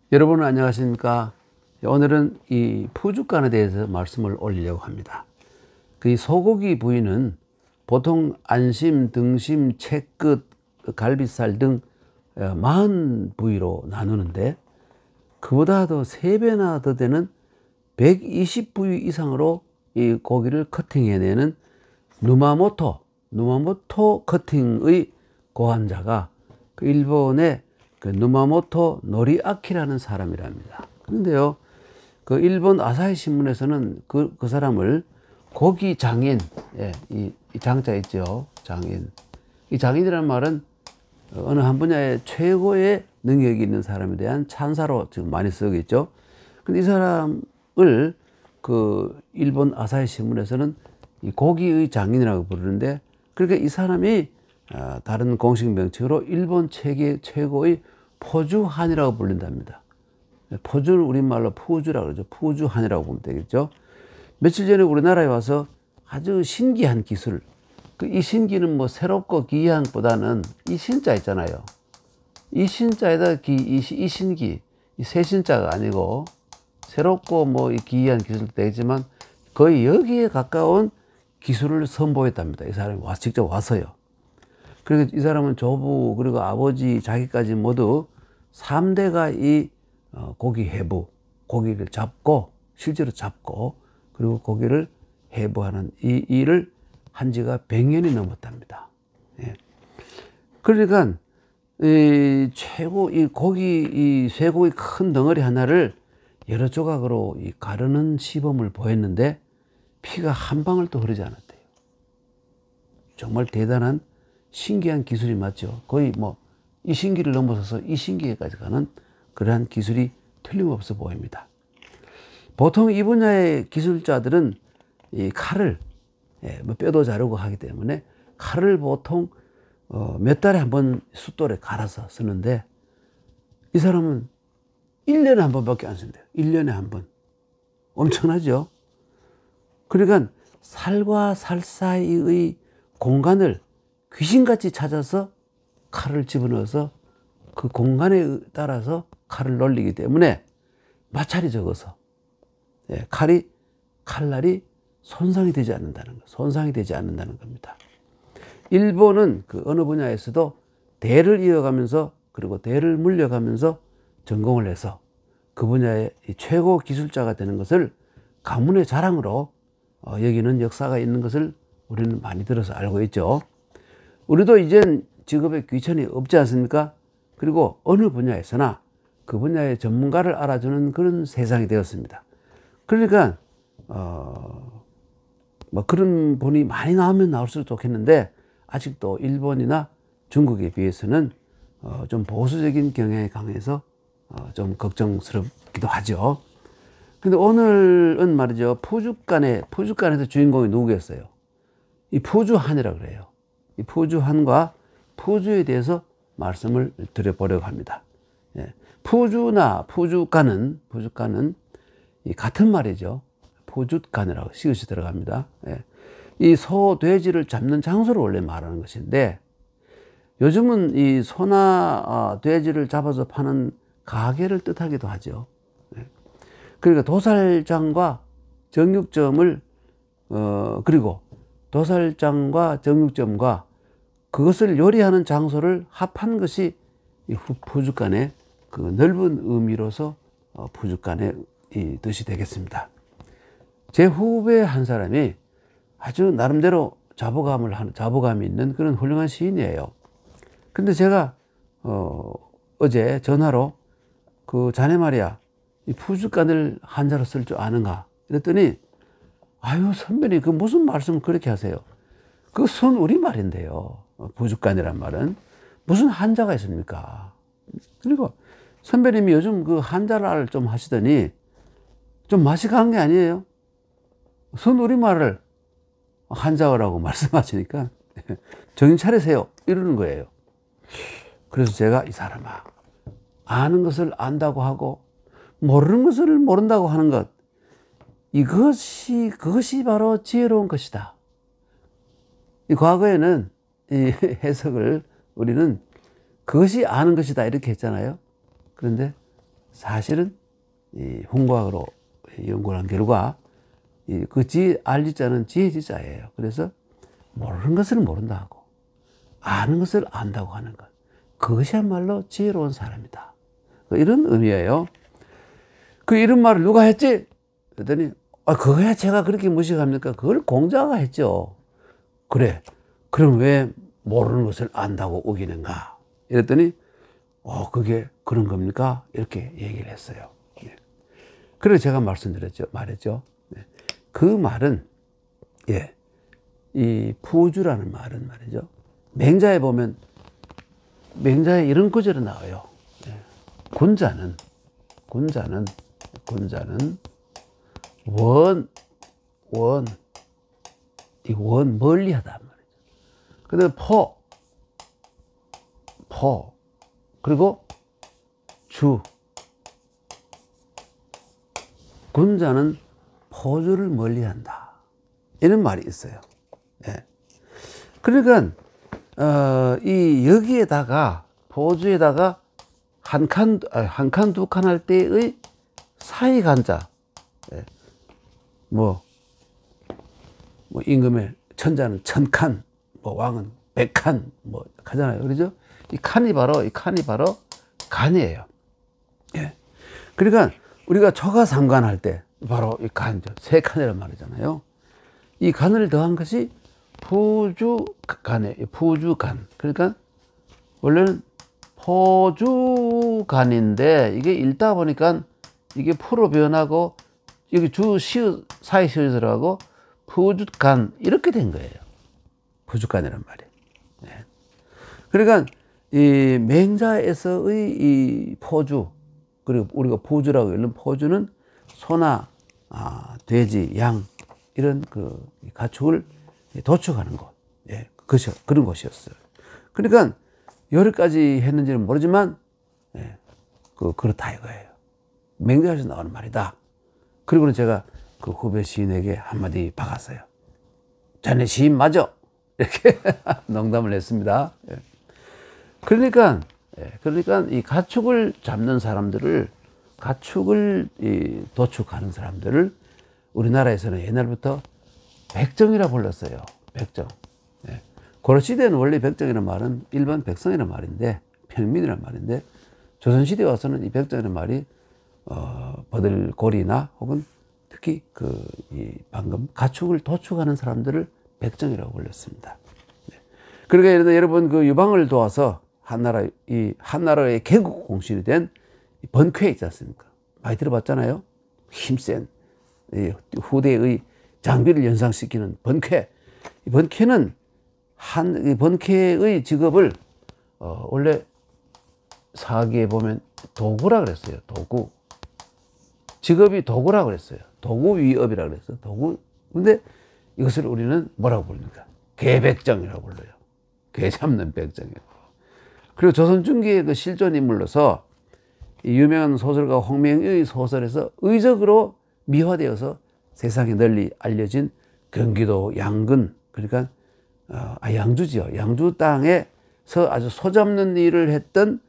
여러분 안녕하십니까? 오늘은 이 푸주간에 대해서 말씀을 올리려고 합니다. 그 소고기 부위는 보통 안심, 등심, 채끝, 갈비살 등 40부위로 나누는데 그보다도 3배나 더 되는 120부위 이상으로 이 고기를 커팅해내는 누마모토 커팅의 고환자가 그 일본의 그 누마모토 노리아키라는 사람이랍니다. 그런데요, 그 일본 아사히 신문에서는 그 사람을 고기 장인, 이 장자 있죠, 장인. 이 장인이라는 말은 어느 한 분야에 최고의 능력이 있는 사람에 대한 찬사로 지금 많이 쓰고 있죠. 근데 이 사람을 그 일본 아사히 신문에서는 이 고기의 장인이라고 부르는데, 그러니까 이 사람이 다른 공식 명칭으로 일본 세계 최고의 포주한이라고 불린답니다. 포주는 우리말로 푸주라고 그러죠. 푸주한이라고 보면 되겠죠. 며칠 전에 우리나라에 와서 아주 신기한 기술, 이 신기는 뭐 새롭고 기이한보다는 이 신자 있잖아요. 이 신자에다 이 신기, 이 새 신자가 아니고 새롭고 뭐 기이한 기술도 되겠지만 거의 여기에 가까운 기술을 선보였답니다. 이 사람이 직접 와서요. 그리고 이 사람은 조부, 그리고 아버지, 자기까지 모두 3대가 이 고기 해부, 고기를 잡고, 실제로 잡고, 그리고 고기를 해부하는 이 일을 한 지가 100년이 넘었답니다. 예. 그러니까, 이 쇠고기 큰 덩어리 하나를 여러 조각으로 가르는 시범을 보였는데 피가 한 방울도 흐르지 않았대요. 정말 대단한 신기한 기술이 맞죠. 거의 뭐 이 신기를 넘어서서 이 신기에까지 가는 그러한 기술이 틀림없어 보입니다. 보통 이 분야의 기술자들은 이 칼을 뼈도 자르고 하기 때문에 칼을 보통 몇 달에 한 번 숫돌에 갈아서 쓰는데 이 사람은 1년에 한 번밖에 안 쓴대요. 1년에 한 번. 엄청나죠? 그러니까 살과 살 사이의 공간을 귀신같이 찾아서 칼을 집어넣어서 그 공간에 따라서 칼을 놀리기 때문에 마찰이 적어서 칼날이 손상이 되지 않는다는 겁니다. 일본은 그 어느 분야에서도 대를 이어가면서 그리고 대를 물려가면서 전공을 해서 그 분야의 최고 기술자가 되는 것을 가문의 자랑으로 여기는 역사가 있는 것을 우리는 많이 들어서 알고 있죠. 우리도 이젠 직업에 귀천이 없지 않습니까? 그리고 어느 분야에서나 그 분야의 전문가를 알아주는 그런 세상이 되었습니다. 그러니까 뭐 그런 분이 많이 나오면 나올수록 좋겠는데 아직도 일본이나 중국에 비해서는 좀 보수적인 경향이 강해서 좀 걱정스럽기도 하죠. 근데 오늘은 말이죠, 푸주간에서 주인공이 누구겠어요? 이 푸주한이라고 그래요. 이 푸주한과 푸주에 대해서 말씀을 드려보려고 합니다. 푸주나 푸주간은 같은 말이죠. 푸주간이라고 시옷이 들어갑니다. 이 소, 돼지를 잡는 장소를 원래 말하는 것인데 요즘은 이 소나 돼지를 잡아서 파는 가게를 뜻하기도 하죠. 그러니까 도살장과 정육점을 그리고 도살장과 정육점과 그것을 요리하는 장소를 합한 것이 이 푸주간의 그 넓은 의미로서 푸주간의 이 뜻이 되겠습니다. 제 후배 한 사람이 아주 나름대로 자부감이 있는 그런 훌륭한 시인이에요. 근데 제가 어제 전화로 그 자네 말이야, 이 푸주간을 한자로 쓸 줄 아는가? 이랬더니 아유 선배님 그 무슨 말씀을 그렇게 하세요? 그 순우리말인데요. 푸주간이란 말은 무슨 한자가 있습니까? 그리고 선배님이 요즘 그 한자를 좀 하시더니 좀 맛이 간 게 아니에요? 순우리말을 한자어라고 말씀하시니까 정신 차리세요 이러는 거예요. 그래서 제가 이 사람아, 아는 것을 안다고 하고 모르는 것을 모른다고 하는 것, 그것이 바로 지혜로운 것이다. 이 과거에는 이 해석을 우리는 그것이 아는 것이다 이렇게 했잖아요. 그런데 사실은 이 hun과학으로 연구를 한 결과 알지자는 지혜지자예요. 그래서 모르는 것을 모른다 하고 아는 것을 안다고 하는 것, 그것이야말로 지혜로운 사람이다. 이런 의미예요. 이런 말을 누가 했지? 그랬더니 그거야 제가 그렇게 무식합니까? 그걸 공자가 했죠. 그래, 그럼 왜 모르는 것을 안다고 우기는가? 이랬더니 그게 그런 겁니까? 이렇게 얘기를 했어요. 그래서 제가 말했죠. 그 말은 이 푸주라는 말은 말이죠. 맹자에 보면 맹자에 이런 구절이 나와요. 군자는 원 멀리하다 말이죠. 그다음에 포 그리고 주. 군자는 포주를 멀리한다. 이런 말이 있어요. 그러니까 여기에다가 포주에다가 한 칸 두 칸 할 때의 사이 간자. 임금의 천자는 1000칸, 왕은 100칸, 하잖아요. 그러죠? 이 칸이 바로 간이에요. 그러니까 우리가 초가삼간 때 바로 이 간이죠. 3칸이란 말이잖아요. 이 간을 더한 것이 푸주간이에요. 푸주간. 그러니까 원래는 포주간인데 이게 읽다 보니까 이게 포로 변하고 여기 사이 시읒 들어가고 푸주간 이렇게 된 거예요. 푸주간이란 말이. 그러니까 이 맹자에서의 이 포주, 그리고 우리가 포주라고 읽는 포주는 소나 돼지, 양 이런 가축을 도축하는 곳, 그런 곳이었어요. 그러니까 여기까지 했는지는 모르지만 그렇다 이거예요. 맹자에서 나오는 말이다. 그리고는 제가 그 후배 시인에게 한마디 박았어요. 자네 시인 맞아? 이렇게 농담을 했습니다. 그러니까 이 가축을 잡는 사람들을, 가축을 도축하는 사람들을 우리나라에서는 옛날부터 백정이라 불렀어요. 백정. 고려시대에는 원래 백정이라는 말은 일반 백성이라는 말인데, 평민이라는 말인데, 조선시대에 와서는 이 백정이라는 말이 버들고리나 혹은 특히 방금 가축을 도축하는 사람들을 백정이라고 불렀습니다. 그러니까 예를 들어 여러분 유방을 도와서 한나라의 개국 공신이 된 번쾌 있지 않습니까? 많이 들어봤잖아요. 힘센 후대의 장비를 연상시키는 번쾌. 이 번쾌는 번쾌의 직업을 원래 사기에 보면 도구라 그랬어요. 도구. 직업이 도구라 그랬어요. 도구위업이라 그랬어요. 도구. 근데 이것을 우리는 뭐라고 부릅니까? 개백정이라고 불러요. 개 잡는 백정이에요. 그리고 조선 중기의 그 실존 인물로서 유명한 소설가 홍명의의 소설에서 의적으로 미화되어서 세상에 널리 알려진 경기도 양근, 그러니까 양주지요. 양주 땅에서 아주 소 잡는 일을 했던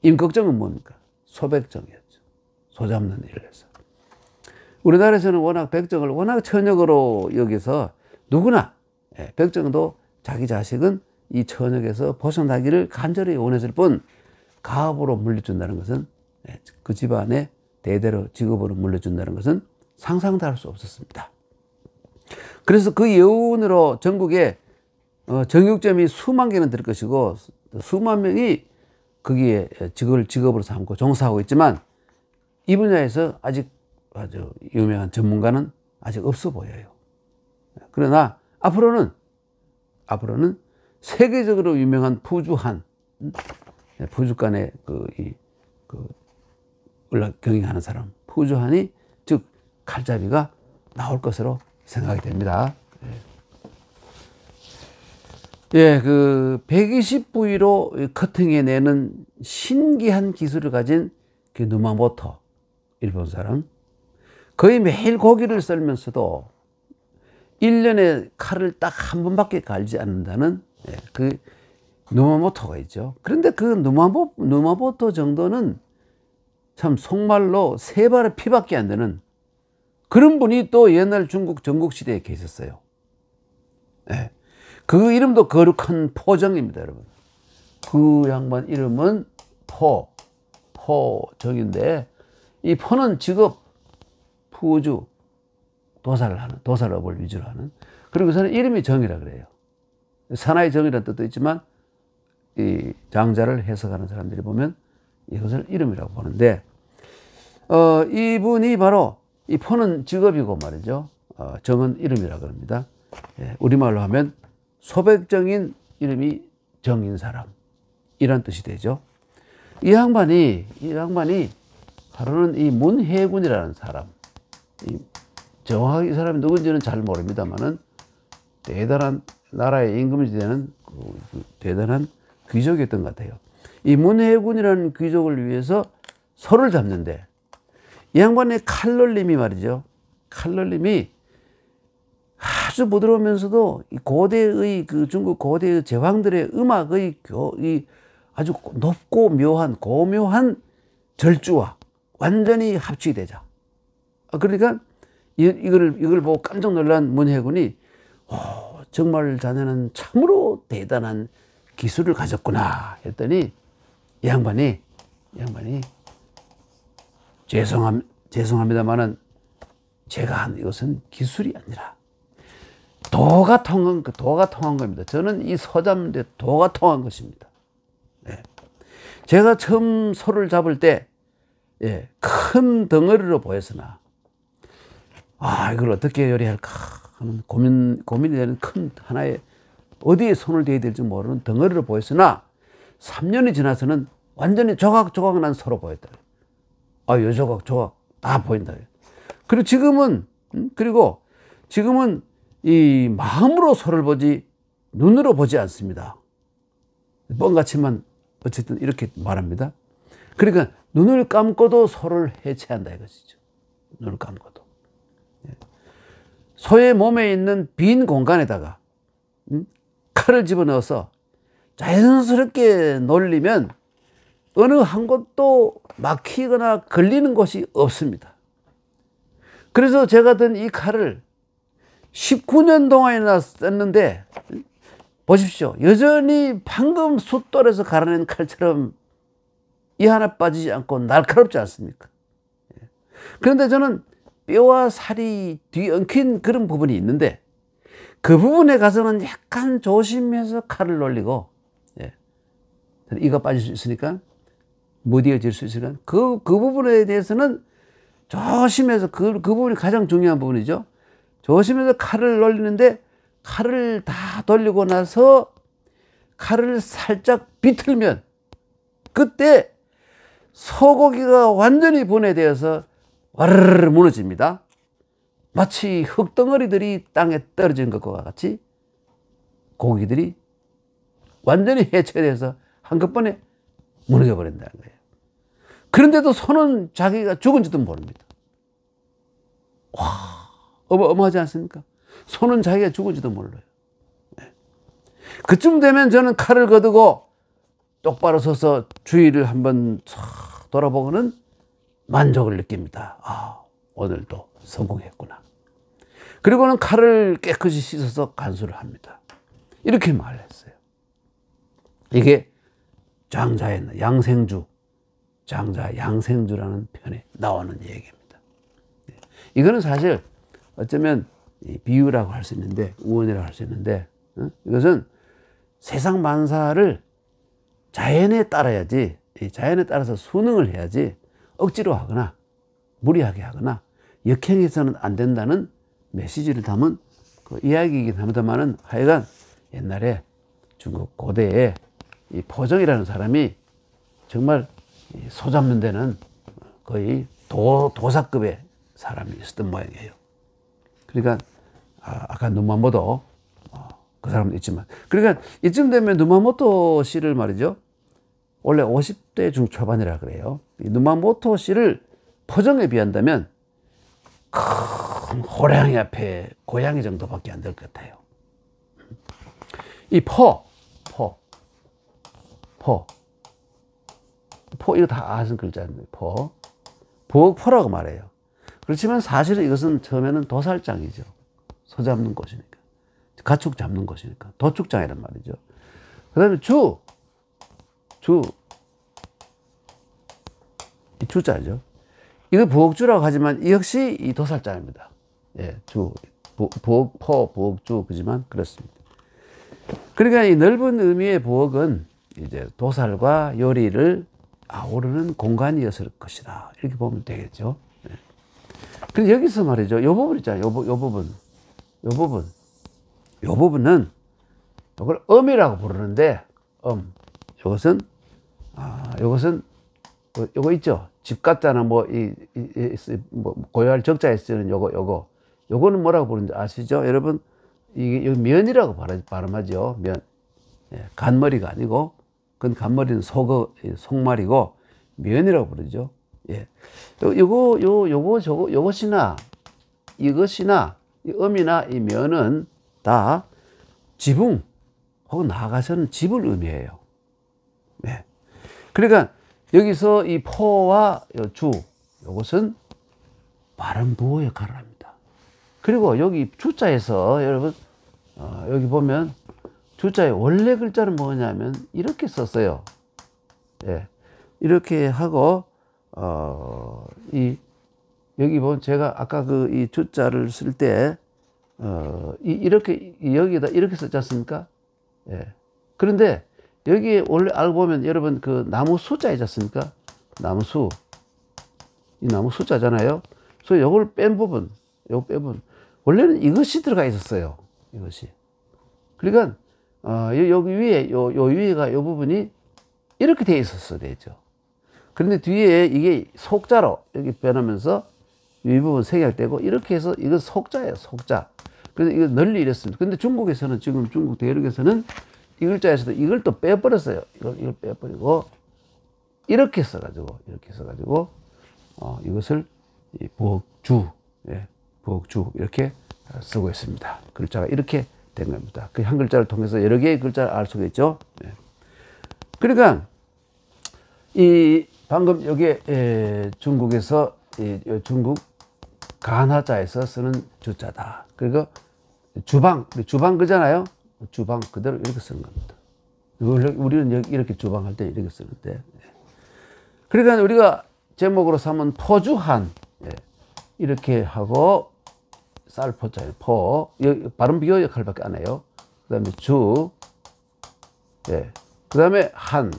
임꺽정은 뭡니까? 소백정이었죠. 소 잡는 일을 해서. 우리나라에서는 워낙 백정을 워낙 천역으로 여기서 누구나 백정도 자기 자식은 이 천역에서 벗어나기를 간절히 원했을 뿐 가업으로 물려준다는 것은, 그 집안에 대대로 직업으로 물려준다는 것은 상상도 할 수 없었습니다. 그래서 그 여운으로 전국에 정육점이 수만 개는 될 것이고 수만 명이 거기에 직업으로 삼고 종사하고 있지만 이 분야에서 아직 아주 유명한 전문가는 아직 없어 보여요. 그러나 앞으로는 세계적으로 유명한 푸주간의 경영하는 사람, 푸주한이 즉 칼잡이가 나올 것으로 생각이 됩니다. 120부위로 커팅해내는 신기한 기술을 가진 누마모토, 일본 사람. 거의 매일 고기를 썰면서도 1년에 칼을 딱 한 번밖에 갈지 않는다는 그 누마모토가 있죠. 그런데 그 누마모토 정도는 참 속말로 세 발의 피밖에 안 되는 그런 분이 또 옛날 중국 전국시대에 계셨어요. 예. 그 이름도 거룩한 포정입니다, 여러분. 그 양반 이름은 포정인데, 이 포는 직업 푸주, 도살업을 위주로 하는. 그리고 저는 이름이 정이라 그래요. 사나이 정이라는 뜻도 있지만 이 장자를 해석하는 사람들이 보면 이것을 이름이라고 보는데, 이분이 바로, 이 포는 직업이고 말이죠. 정은 이름이라고 합니다. 예, 우리말로 하면 소백정인 이름이 정인 사람, 이런 뜻이 되죠. 이 양반이 바로는 이 문해군이라는 사람, 정확하게 이 사람이 누군지는 잘 모릅니다만은 대단한 나라의 임금이 되는 대단한 귀족이었던 것 같아요. 이 문해군이라는 귀족을 위해서 소를 잡는데, 이 양반의 칼놀림이 말이죠. 칼놀림이 아주 부드러우면서도 이 고대의 중국 고대의 제왕들의 음악의 이 아주 높고 고묘한 절주와 완전히 합치게 되자. 그러니까 이걸 보고 깜짝 놀란 문해군이 정말 자네는 참으로 대단한 기술을 가졌구나 했더니, 이 양반이 죄송합니다만은 제가 한 이것은 기술이 아니라 도가 통한 겁니다. 저는 이 소잡는데 도가 통한 것입니다. 네. 제가 처음 소를 잡을 때, 예, 큰 덩어리로 보였으나, 이걸 어떻게 요리할까 하는 고민이 되는 큰 하나의, 어디에 손을 대야 될지 모르는 덩어리로 보였으나 3년이 지나서는 완전히 조각조각 난 소로 보였다. 요 조각 다 보인다. 그리고 지금은 이 마음으로 소를 보지 눈으로 보지 않습니다. 뻥같이만 어쨌든 이렇게 말합니다. 그러니까 눈을 감고도 소를 해체한다 이것이죠. 눈을 감고도. 소의 몸에 있는 빈 공간에다가 칼을 집어넣어서 자연스럽게 놀리면 어느 한 곳도 막히거나 걸리는 곳이 없습니다. 그래서 제가 든 이 칼을 19년 동안이나 썼는데, 보십시오. 여전히 방금 숫돌에서 갈아낸 칼처럼 이 하나 빠지지 않고 날카롭지 않습니까? 그런데 저는 뼈와 살이 뒤엉킨 그런 부분이 있는데, 그 부분에 가서는 약간 조심해서 칼을 놀리고, 이가 빠질 수 있으니까, 무디어질 수 있으니까, 그 부분에 대해서는 조심해서, 그 부분이 가장 중요한 부분이죠. 조심해서 칼을 놀리는데, 칼을 다 돌리고 나서 칼을 살짝 비틀면 그때 소고기가 완전히 분해되어서 와르르 무너집니다. 마치 흙덩어리들이 땅에 떨어진 것과 같이 고기들이 완전히 해체돼서 한꺼번에 무너져 버린다는 거예요. 그런데도 소는 자기가 죽은지도 모릅니다. 어마어마하지 않습니까? 소는 자기가 죽은지도 몰라요. 그쯤 되면 저는 칼을 거두고 똑바로 서서 주위를 한번 돌아보고는 만족을 느낍니다. 오늘도 성공했구나. 그리고는 칼을 깨끗이 씻어서 간수를 합니다. 이렇게 말을 했어요. 이게 장자의 양생주라는 편에 나오는 얘기입니다. 이거는 사실 어쩌면 비유라고 할 수 있는데, 우언이라고 할 수 있는데, 이것은 세상 만사를 자연에 따라야지, 자연에 따라서 순응을 해야지 억지로 하거나 무리하게 하거나 역행해서는 안 된다는 메시지를 담은 그 이야기이긴 합니다만은, 하여간 옛날에 중국 고대에 이 포정이라는 사람이 정말 소 잡는 데는 거의 도사급의 사람이 있었던 모양이에요. 그러니까 아까 누마모토 그 사람도 있지만, 그러니까 이쯤 되면 누마모토 씨를 말이죠, 원래 50대 중초반이라 그래요. 이 누마모토 씨를 포정에 비한다면 큰 호랑이 앞에 고양이 정도밖에 안 될 것 같아요. 이 포 이거 다 아는 글자입니다. 부엌포라고 말해요. 그렇지만 사실은 이것은 처음에는 도살장이죠. 소 잡는 곳이니까. 가축 잡는 곳이니까. 도축장이란 말이죠. 그 다음에 이 주자죠. 이거 부엌주라고 하지만 역시 이 도살장입니다. 예, 부엌포, 부엌주, 그지만 그렇습니다. 그러니까 이 넓은 의미의 부엌은 이제 도살과 요리를 아우르는 공간이었을 것이다. 이렇게 보면 되겠죠. 예. 근데 여기서 말이죠. 요 부분 있잖아요. 요 부분은 이걸 음이라고 부르는데, 요것은 요거 있죠. 집 같잖아. 뭐 고요할 적자에 쓰는 요거는 뭐라고 부르는지 아시죠? 여러분, 이게 면이라고 발음하죠. 면. 예, 간머리가 아니고, 그건 간머리는 속말이고, 면이라고 부르죠. 예. 요것이나, 이것이나, 이 음이나 이 면은 다 지붕, 혹은 나아가서는 집을 의미해요. 예. 그러니까, 여기서 이 포와 요것은 바른 부호 역할을 합니다. 그리고 여기 주자에서 여러분, 여기 보면 주자의 원래 글자는 뭐냐면 이렇게 썼어요. 예. 이렇게 하고, 여기 보면 제가 아까 이 주자를 쓸 때, 여기다 이렇게 썼지 않습니까? 예. 그런데 여기에 원래 알고 보면 여러분 그 나무 수자 있지 않습니까? 이 나무 수자잖아요. 그래서 요걸 뺀 부분, 원래는 이것이 들어가 있었어요. 이것이. 그러니까, 여기 위에, 요 위에가 요 부분이 이렇게 돼 있었어야 되죠. 그런데 뒤에 이게 속자로 여기 변하면서 이 부분 생략되고 이렇게 해서 이건 속자예요, 속자. 그래서 이거 널리 이랬습니다. 근데 중국에서는, 지금 중국 대륙에서는 이 글자에서도 이걸 또 빼버렸어요. 이걸 빼버리고, 이렇게 써가지고, 이것을 부엌주, 예, 부엌주, 이렇게 쓰고 있습니다. 글자가 이렇게 된 겁니다. 그 한 글자를 통해서 여러 개의 글자를 알 수가 있죠. 예. 그러니까, 방금 여기에, 중국에서, 중국 간화자에서 쓰는 주자다. 그리고 주방 그잖아요. 주방 그대로 이렇게 쓰는 겁니다. 우리는 이렇게 주방할 때 이렇게 쓰는데. 그러니까 우리가 제목으로 삼은 포주한, 예, 이렇게 하고, 쌀포자예요. 발음 비교 역할밖에 안 해요. 그 다음에 예. 그 다음에 한.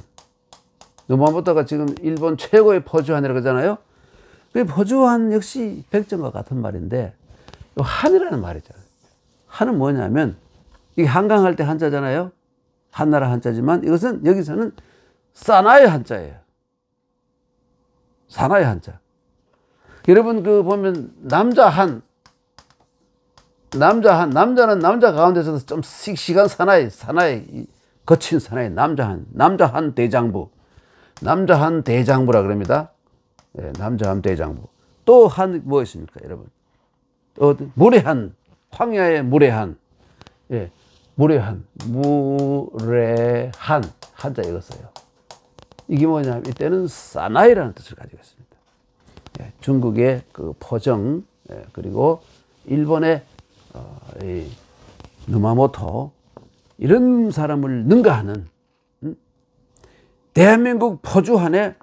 누마모토가 지금 일본 최고의 포주한이라고 하잖아요. 그 포주한 역시 백정과 같은 말인데, 한이라는 말이잖아요. 한은 뭐냐면, 이게 한강할 때 한자잖아요. 한나라 한자지만 이것은 여기서는 사나이 한자예요. 사나이 한자. 여러분 보면 남자는 남자 가운데서도 좀 씩씩한 사나이, 거친 사나이, 남자한 대장부라 그럽니다. 예, 남자한 대장부. 또 한 뭐 있습니까, 여러분? 무례한, 황야의 무례한. 예. 무례한, 한자 읽었어요. 이게 뭐냐면, 이때는 사나이라는 뜻을 가지고 있습니다. 예, 중국의 그 포정, 예, 그리고 일본의, 누마모토, 이런 사람을 능가하는, 대한민국 포주한의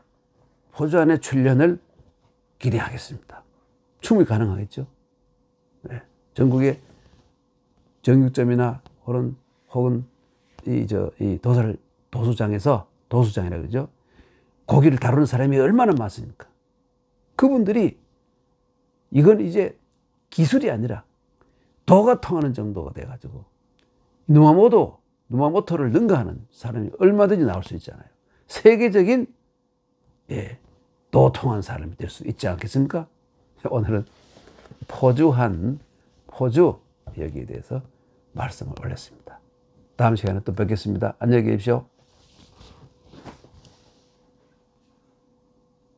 출연을 기대하겠습니다. 충분히 가능하겠죠. 예, 전국의 정육점이나 혹은 이 도수장이라 그러죠. 고기를 다루는 사람이 얼마나 많습니까? 그분들이 이건 이제 기술이 아니라 도가 통하는 정도가 돼가지고 누마모토를 능가하는 사람이 얼마든지 나올 수 있잖아요. 세계적인, 예, 도 통한 사람이 될 수 있지 않겠습니까? 오늘은 포주 여기에 대해서 말씀을 올렸습니다. 다음 시간에 또 뵙겠습니다. 안녕히 계십시오.